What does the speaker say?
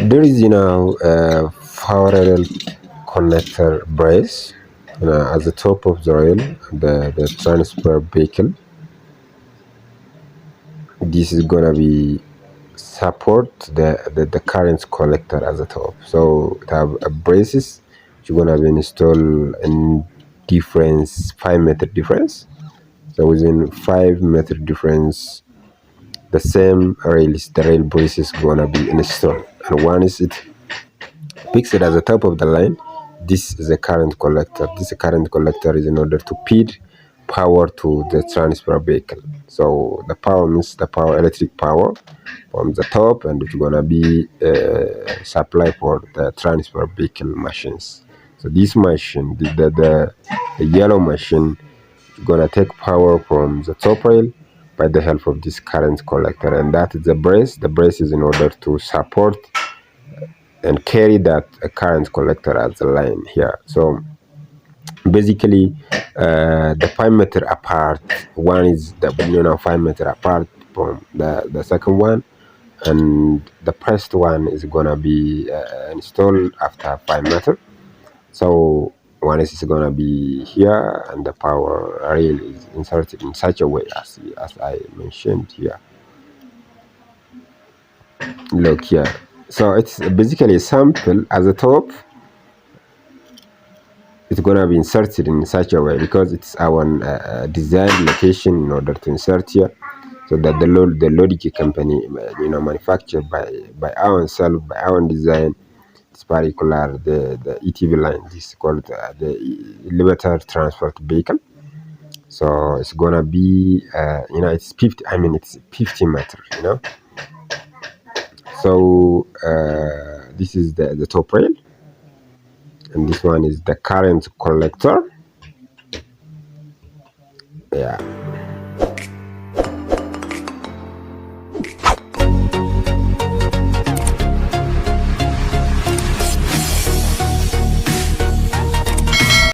There is a parallel connector brace at the top of the rail, the transfer vehicle. This is gonna be support the current collector at the top. So it have a braces which are gonna be installed in difference 5 meter difference. So within 5 meter difference, the same rails, the rail braces gonna be installed. And one is it fixed at the top of the line. This is a current collector. This current collector is in order to feed power to the transfer vehicle. So the power means the power, electric power from the top, and it's gonna be supply for the transfer vehicle machines. So this machine, the yellow machine, is gonna take power from the top rail by the help of this current collector, and that is the brace. The brace is in order to support and carry that current collector at the line here. So basically, the 5 meter apart, one is the 5 meter apart from the second one, and the first one is gonna be installed after 5 meter. So one is gonna be here, and the power rail is inserted in such a way as I mentioned here. Look here. So it's basically a sample at the top. It's gonna be inserted in such a way because it's our design location in order to insert here, so that the Logic company manufactured by ourselves, by our design. It's particular the ETV line. This is called the elevator transport vehicle. So it's gonna be it's 50. I mean it's 50 meter. So this is the top rail, and this one is the current collector.